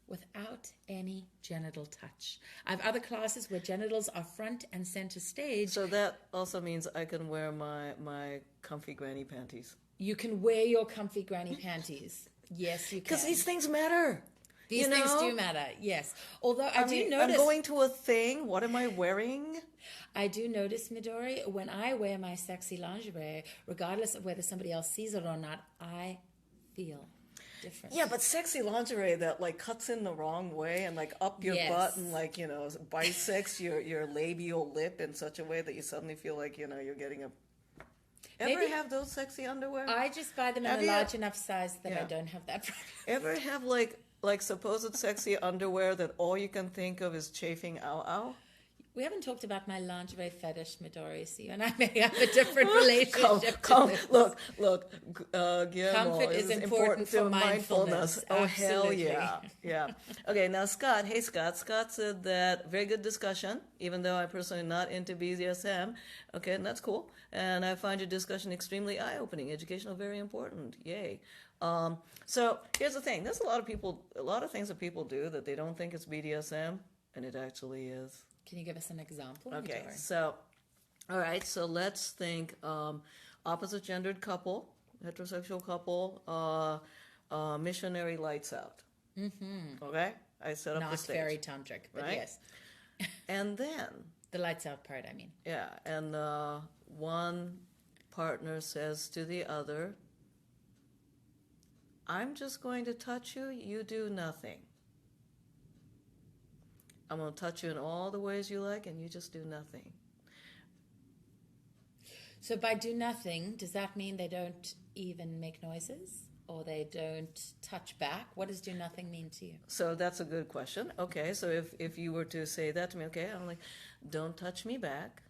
Speaker 2: without any genital touch. I have other classes where genitals are front and center stage.
Speaker 1: So that also means I can wear my comfy granny panties.
Speaker 2: You can wear your comfy granny panties. Yes, you can.
Speaker 1: Because these things matter.
Speaker 2: These things do matter, yes. Although I do notice...
Speaker 1: I'm going to a thing. What am I wearing?
Speaker 2: I do notice, Midori, when I wear my sexy lingerie, regardless of whether somebody else sees it or not, I feel different.
Speaker 1: Yeah, but sexy lingerie that like cuts in the wrong way and like up your butt and like, bisects your labial lip in such a way that you suddenly feel like, you're getting a... Ever have those sexy underwear?
Speaker 2: I just buy them in a large enough size that I don't have that problem.
Speaker 1: Ever have like supposed sexy underwear that all you can think of is chafing ow?
Speaker 2: We haven't talked about my lingerie fetish, Midori, so you and I may have a different relationship.
Speaker 1: Look, Guillermo,
Speaker 2: comfort is important for mindfulness.
Speaker 1: Oh,
Speaker 2: Absolutely.
Speaker 1: hell yeah. Okay, now Scott. Hey, Scott. Scott said that very good discussion, even though I'm personally not into BDSM. Okay, and that's cool. And I find your discussion extremely eye-opening, educational, very important. Yay. So here's the thing. There's a lot of things that people do that they don't think it's BDSM, and it actually is.
Speaker 2: Can you give us an example?
Speaker 1: Okay, so, all right, so let's think opposite gendered couple, heterosexual couple, missionary lights out. Okay? I set up the stage.
Speaker 2: Not very tantric, but
Speaker 1: right?
Speaker 2: Yes.
Speaker 1: And then...
Speaker 2: The lights out part, I mean.
Speaker 1: Yeah, and one partner says to the other, I'm just going to touch you, you do nothing. I'm going to touch you in all the ways you like, and you just do nothing.
Speaker 2: So by do nothing, does that mean they don't even make noises? Or they don't touch back? What does do nothing mean to you?
Speaker 1: So that's a good question. Okay, so if you were to say that to me, okay, I'm like, don't touch me back.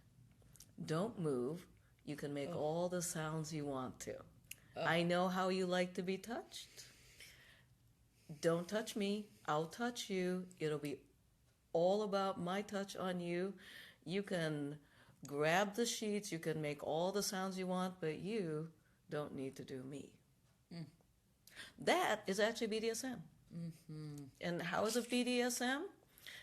Speaker 1: Don't move. You can make all the sounds you want to. I know how you like to be touched. Don't touch me. I'll touch you. It'll be all about my touch on you. You can grab the sheets, you can make all the sounds you want, but you don't need to do me. That is actually BDSM. And how is it BDSM?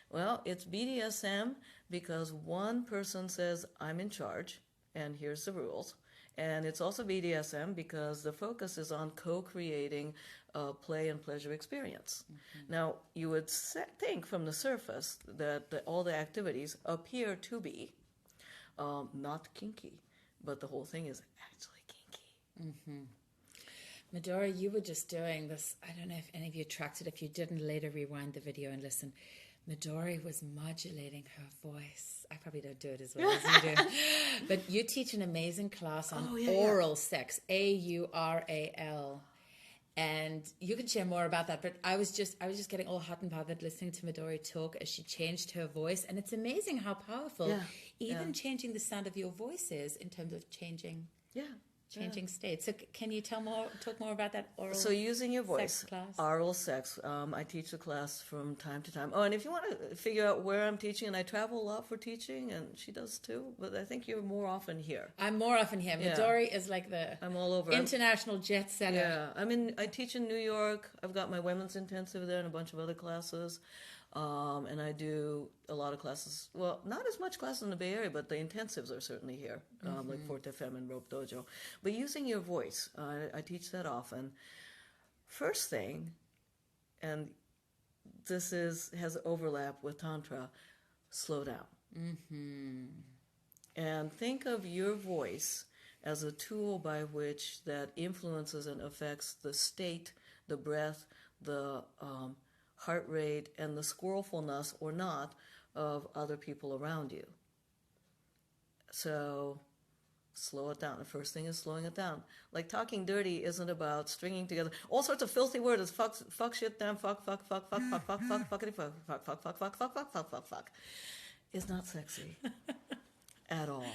Speaker 1: Well, it's BDSM because one person says, I'm in charge, and here's the rules. And it's also BDSM because the focus is on co-creating a play and pleasure experience. Now, you would think from the surface that all the activities appear to be not kinky, but the whole thing is actually kinky.
Speaker 2: Midori, you were just doing this. I don't know if any of you tracked it. If you didn't, later rewind the video and listen. Midori was modulating her voice. I probably don't do it as well as you do. But you teach an amazing class on oral sex, AURAL. And you can share more about that. But I was just getting all hot and bothered listening to Midori talk as she changed her voice. And it's amazing how powerful even changing the sound of your voice is in terms of changing state. So can you talk more about that oral
Speaker 1: So using your voice,
Speaker 2: sex class?
Speaker 1: oral sex. I teach the class from time to time. Oh, and if you want to figure out where I'm teaching, and I travel a lot for teaching, and she does too, but I think you're more often here.
Speaker 2: I'm more often here. Midori is like
Speaker 1: I'm all over.
Speaker 2: International jet setter.
Speaker 1: Yeah, I teach in New York. I've got my women's intensive there and a bunch of other classes. And I do a lot of classes. Well, not as much classes in the Bay Area, but the intensives are certainly here, like Forte Femme and Rope Dojo. But using your voice, I teach that often. First thing, and this has overlap with Tantra, slow down. And think of your voice as a tool by which that influences and affects the state, the breath, the heart rate, and the squirrelfulness or not of other people around you. So slow it down. The first thing is slowing it down. Like talking dirty isn't about stringing together all sorts of filthy words. Fuck, shit, damn, fuck, fuckity, fuck. It's not sexy at all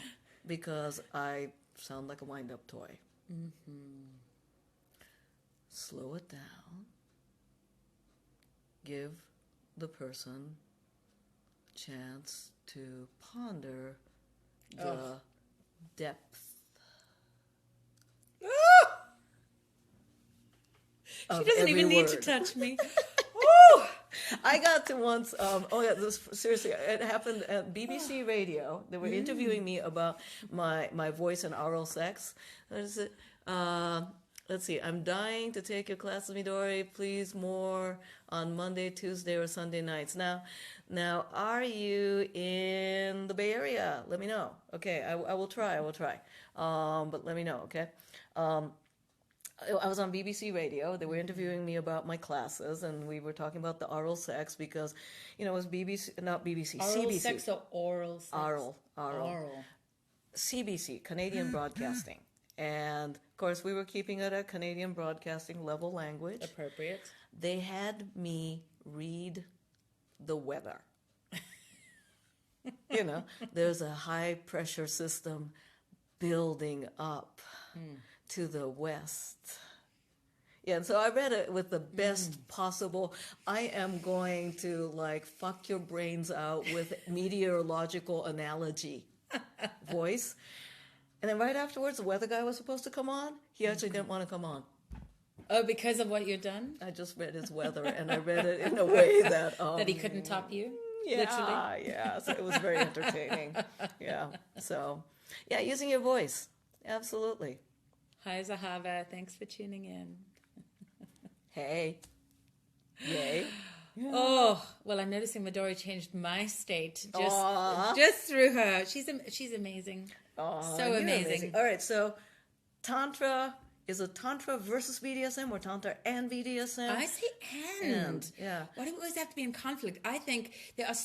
Speaker 1: because I sound like a wind-up toy. Slow it down. Give the person a chance to ponder the depth
Speaker 2: She doesn't even need to
Speaker 1: word.
Speaker 2: touch me.
Speaker 1: I got to once, seriously, it happened at BBC Radio. They were interviewing me about my voice and oral sex. Let's see, I'm dying to take your class with Midori. Please more on Monday, Tuesday, or Sunday nights. Now, are you in the Bay Area? Let me know. Okay, I will try. But let me know, okay? I was on BBC Radio. They were interviewing me about my classes, and we were talking about the oral sex because, it was BBC, not BBC,
Speaker 2: Oral
Speaker 1: CBC.
Speaker 2: sex or oral sex?
Speaker 1: Oral. CBC, Canadian Broadcasting. And, of course, we were keeping it at Canadian Broadcasting level language.
Speaker 2: Appropriate.
Speaker 1: They had me read the weather. There's a high-pressure system building up to the west. Yeah, and so I read it with the best possible, I am going to, fuck your brains out with meteorological analogy voice. And then right afterwards, the weather guy was supposed to come on. He actually didn't want to come on.
Speaker 2: Oh, because of what you've done?
Speaker 1: I just read his weather, and I read it in a way that...
Speaker 2: that he couldn't top you?
Speaker 1: Yeah,
Speaker 2: literally.
Speaker 1: Yeah. So it was very entertaining. Yeah. So, yeah, using your voice. Absolutely.
Speaker 2: Hi, Zahava. Thanks for tuning in.
Speaker 1: Hey. Yay.
Speaker 2: Yeah. Oh, well, I'm noticing Midori changed my state just through her. She's amazing. So amazing.
Speaker 1: All right, so Tantra, is it Tantra versus BDSM or Tantra and BDSM?
Speaker 2: I say and.
Speaker 1: Yeah.
Speaker 2: Why do we always have to be in conflict? I think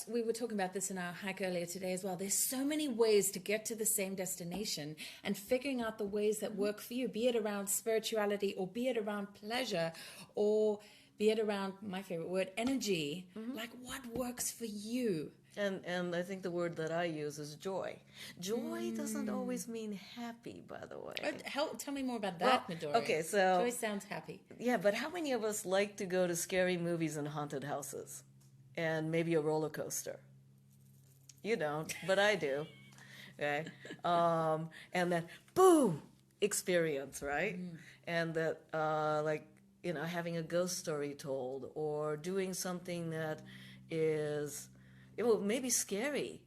Speaker 2: we were talking about this in our hike earlier today as well. There's so many ways to get to the same destination, and figuring out the ways that work for you, be it around spirituality or be it around pleasure or be it around, my favorite word, energy. Like what works for you?
Speaker 1: And I think the word that I use is joy. Joy doesn't always mean happy, by the way.
Speaker 2: Tell me more about that, Midori.
Speaker 1: Okay, so...
Speaker 2: Joy sounds happy.
Speaker 1: Yeah, but how many of us like to go to scary movies and haunted houses? And maybe a roller coaster? You don't, but I do. Okay? And that, boom, experience, right? And that, having a ghost story told or doing something that is... maybe scary,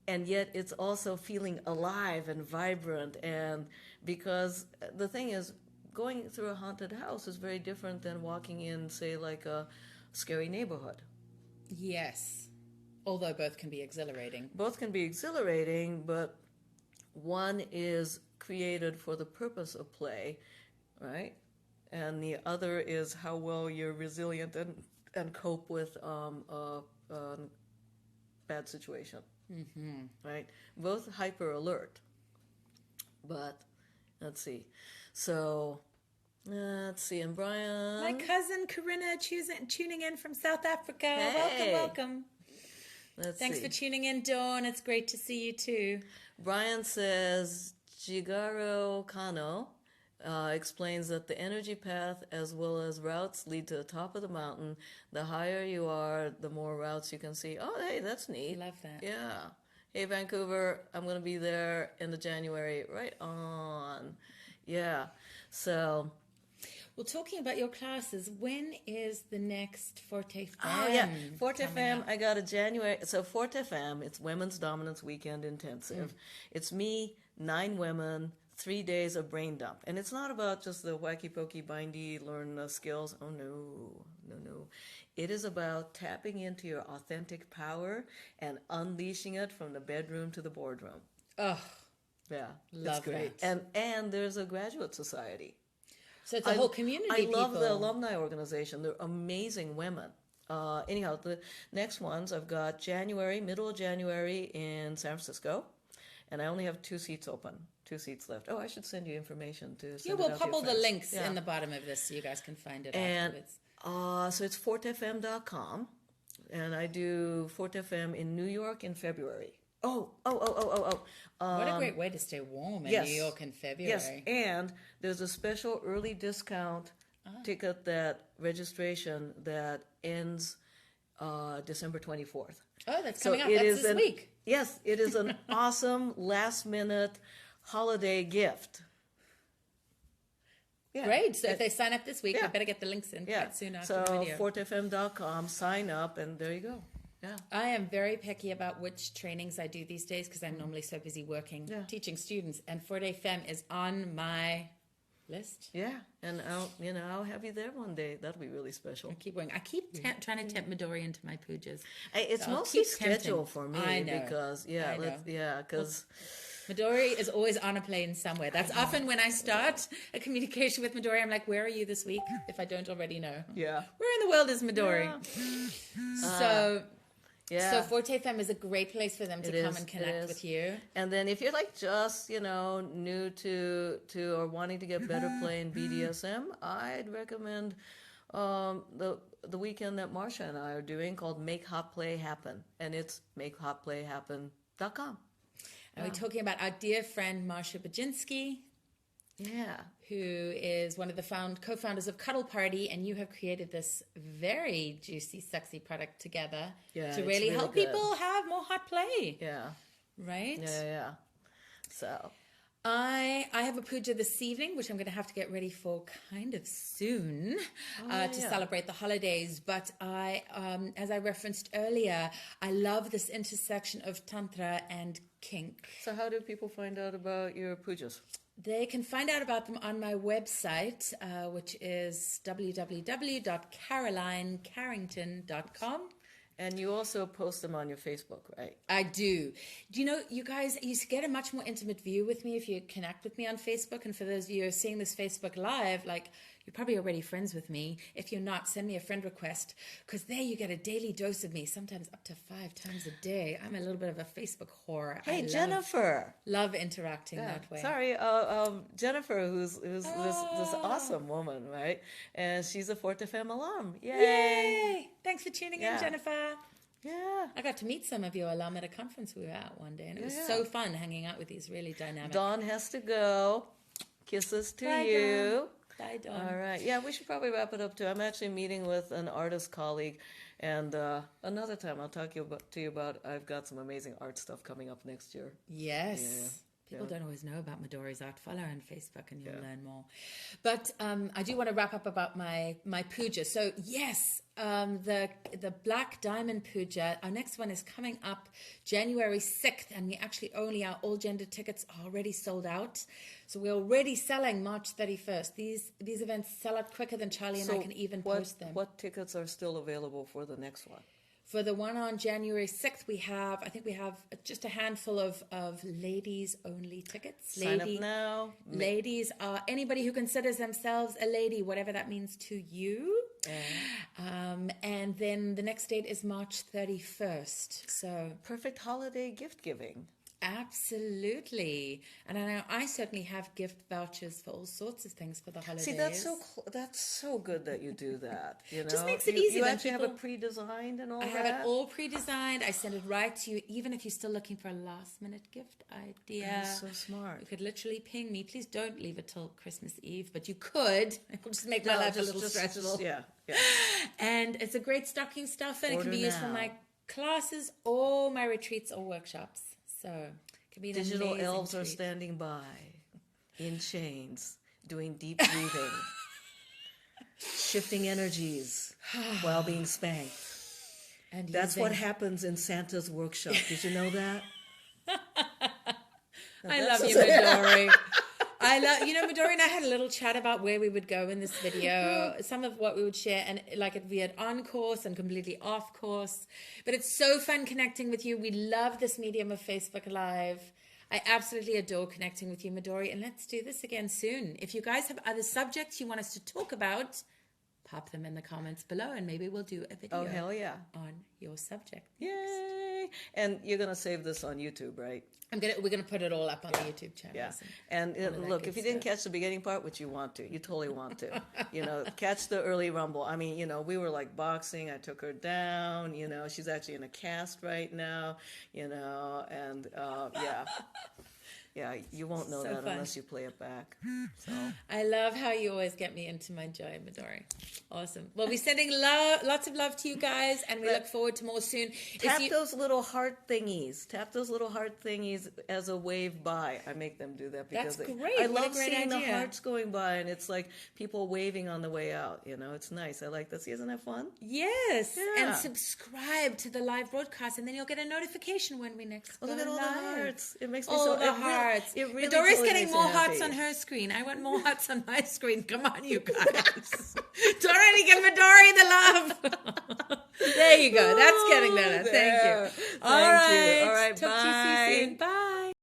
Speaker 1: and yet it's also feeling alive and vibrant. And because the thing is, going through a haunted house is very different than walking in, say, like a scary neighborhood.
Speaker 2: Yes, although both can be exhilarating.
Speaker 1: Both can be exhilarating, but one is created for the purpose of play, right? And the other is how well you're resilient and cope with a bad situation, right? Both hyper alert. But let's see. So let's see. And Brian,
Speaker 2: my cousin Corinna, tuning in from South Africa.
Speaker 1: Hey.
Speaker 2: Welcome. Thanks for tuning in, Dawn. It's great to see you too.
Speaker 1: Brian says Jigaro Kano explains that the energy path as well as routes lead to the top of the mountain. The higher you are, the more routes you can see. Oh, hey, that's neat.
Speaker 2: Love that.
Speaker 1: Yeah. Hey, Vancouver, I'm going to be there in the January. Right on. Yeah. So...
Speaker 2: Well, talking about your classes, when is the next Forte Femme?
Speaker 1: Oh, yeah. Forte
Speaker 2: coming
Speaker 1: Femme,
Speaker 2: up?
Speaker 1: I got a January. So Forte Femme, it's Women's Dominance Weekend Intensive. It's me, 9 women, 3 days of brain dump. And it's not about just the wacky pokey bindy, learn skills. Oh, no. It is about tapping into your authentic power and unleashing it from the bedroom to the boardroom.
Speaker 2: Oh,
Speaker 1: Yeah,
Speaker 2: love
Speaker 1: it's great.
Speaker 2: that.
Speaker 1: And there's a graduate society.
Speaker 2: so it's a whole community.
Speaker 1: I love
Speaker 2: people.
Speaker 1: the alumni organization. They're amazing women. Anyhow, the next ones I've got middle of January in San Francisco, and I only have 2 seats open, 2 seats left. Oh, I should send you information to.
Speaker 2: Yeah, we'll couple the links in the bottom of this so you guys can find it
Speaker 1: And
Speaker 2: afterwards.
Speaker 1: so it's fortefem.com, and I do Forte Femme in New York in February. Oh.
Speaker 2: What a great way to stay warm in New York in February.
Speaker 1: Yes, and there's a special early discount ticket registration that ends December 24th.
Speaker 2: Oh, that's coming up. That's this week.
Speaker 1: Yes, it is an awesome last-minute holiday gift. Yeah.
Speaker 2: Great. So if they sign up this week, I better get the links in quite soon after the video.
Speaker 1: So fortefem.com, sign up, and there you go. Yeah.
Speaker 2: I am very picky about which trainings I do these days because I'm normally so busy working, teaching students, and Forte Femme is on my list.
Speaker 1: Yeah, and I'll have you there one day. That'll be really special.
Speaker 2: I keep going. I keep trying to tempt Midori into my pujas.
Speaker 1: It's
Speaker 2: So I'll
Speaker 1: mostly
Speaker 2: keep tempting.
Speaker 1: schedule for me
Speaker 2: I know.
Speaker 1: because because
Speaker 2: Midori is always on a plane somewhere. That's often when I start a communication with Midori. I'm like, where are you this week? If I don't already know.
Speaker 1: yeah.
Speaker 2: Where in the world is Midori? So Forte Femme is a great place for them to come and connect with you.
Speaker 1: And then if you're like just, new to or wanting to get better play in BDSM, I'd recommend the weekend that Marsha and I are doing called Make Hot Play Happen. And it's makehotplayhappen.com.
Speaker 2: And we're talking about our dear friend Marsha Baginski, who is one of the co-founders of Cuddle Party, and you have created this very juicy, sexy product together to really help people have more hot play.
Speaker 1: Yeah.
Speaker 2: Right?
Speaker 1: Yeah. So
Speaker 2: I have a puja this evening, which I'm going to have to get ready for kind of soon to celebrate the holidays. But as I referenced earlier, I love this intersection of Tantra and Kink.
Speaker 1: So how do people find out about your pujas?
Speaker 2: They can find out about them on my website, which is www.carolinecarrington.com.
Speaker 1: And you also post them on your Facebook, right?
Speaker 2: I do. Do you know, you guys, you get a much more intimate view with me if you connect with me on Facebook. And for those of you who are seeing this Facebook Live, like, you're probably already friends with me. If you're not, send me a friend request, because there you get a daily dose of me, sometimes up to 5 times a day. I'm a little bit of a Facebook whore.
Speaker 1: Hey, Jennifer.
Speaker 2: Love interacting that way.
Speaker 1: Sorry, Jennifer, who's this awesome woman, right? And she's a Forte Femme alum.
Speaker 2: Yay! Thanks for tuning in, Jennifer.
Speaker 1: Yeah.
Speaker 2: I got to meet some of your alum at a conference we were at one day, and it was so fun hanging out with these really dynamic.
Speaker 1: Dawn has to go. Kisses to
Speaker 2: Bye,
Speaker 1: you.
Speaker 2: Dawn. Bye, Dawn.
Speaker 1: All right. Yeah, we should probably wrap it up too. I'm actually meeting with an artist colleague, and another time I'll talk to you about. I've got some amazing art stuff coming up next year.
Speaker 2: Yes. Yeah. People don't always know about Midori's art. Follow her on Facebook and you'll learn more. But I do want to wrap up about my puja. So yes, the Black Diamond Puja, our next one is coming up January 6th, and our all gender tickets are already sold out. So we're already selling March 31st. These events sell out quicker than Charlie and I can even post them.
Speaker 1: What tickets are still available for the next one?
Speaker 2: For the one on January 6th, we have just a handful of ladies only tickets.
Speaker 1: Sign up now.
Speaker 2: Ladies are anybody who considers themselves a lady, whatever that means to you. And then the next date is March 31st. So
Speaker 1: perfect holiday gift giving.
Speaker 2: Absolutely. And I know I certainly have gift vouchers for all sorts of things for the holidays.
Speaker 1: See, that's so good that you do that. You know?
Speaker 2: Just makes it easy.
Speaker 1: You actually have it pre-designed and all that?
Speaker 2: I have it all pre-designed. I send it right to you, even if you're still looking for a last-minute gift idea.
Speaker 1: That's so smart.
Speaker 2: You could literally ping me. Please don't leave it till Christmas Eve, but you could. It will just make my life a little stressful.
Speaker 1: Yeah.
Speaker 2: And it's a great stocking stuffer, and it can be used for my classes or my retreats or workshops. So it can be an
Speaker 1: digital
Speaker 2: amazing
Speaker 1: elves
Speaker 2: treat.
Speaker 1: are standing by in chains doing deep breathing. shifting energies while being spanked.
Speaker 2: And
Speaker 1: That's what happens in Santa's workshop. Did you know that?
Speaker 2: I love you, Midori. Midori and I had a little chat about where we would go in this video, some of what we would share, and like it'd be on course and completely off course. But it's so fun connecting with you. We love this medium of Facebook Live. I absolutely adore connecting with you, Midori, and let's do this again soon. If you guys have other subjects you want us to talk about, pop them in the comments below, and maybe we'll do a video.
Speaker 1: Oh, hell yeah.
Speaker 2: On your subject.
Speaker 1: Yay! And you're going to save this on YouTube, right?
Speaker 2: We're gonna put it all up on the YouTube channel.
Speaker 1: Yeah. And look, if you didn't catch the beginning part, which you want to, you totally want to, catch the early rumble. I mean, we were like boxing. I took her down. She's actually in a cast right now. And yeah. Yeah, you won't know that unless you play it back. So
Speaker 2: I love how you always get me into my joy, Midori. Awesome. Well, we're sending lots of love to you guys, and we look forward to more soon.
Speaker 1: Tap those little heart thingies. Tap those little heart thingies as a wave by. I make them do that because
Speaker 2: that's great.
Speaker 1: I love seeing the hearts going by, and it's like people waving on the way out. It's nice. I like that. See, isn't that fun?
Speaker 2: Yes.
Speaker 1: Yeah.
Speaker 2: And subscribe to the live broadcast, and then you'll get a notification when we next go
Speaker 1: look at all
Speaker 2: live.
Speaker 1: the hearts. It makes me
Speaker 2: all
Speaker 1: so
Speaker 2: the hearts.
Speaker 1: It really
Speaker 2: Midori's
Speaker 1: totally
Speaker 2: getting
Speaker 1: makes
Speaker 2: more
Speaker 1: me
Speaker 2: hearts
Speaker 1: happy.
Speaker 2: on her screen. I want more hearts on my screen. Come on, you guys. Already give Midori the love. There you go. That's getting better. Thank you.
Speaker 1: All right.
Speaker 2: Talk to you soon. Bye.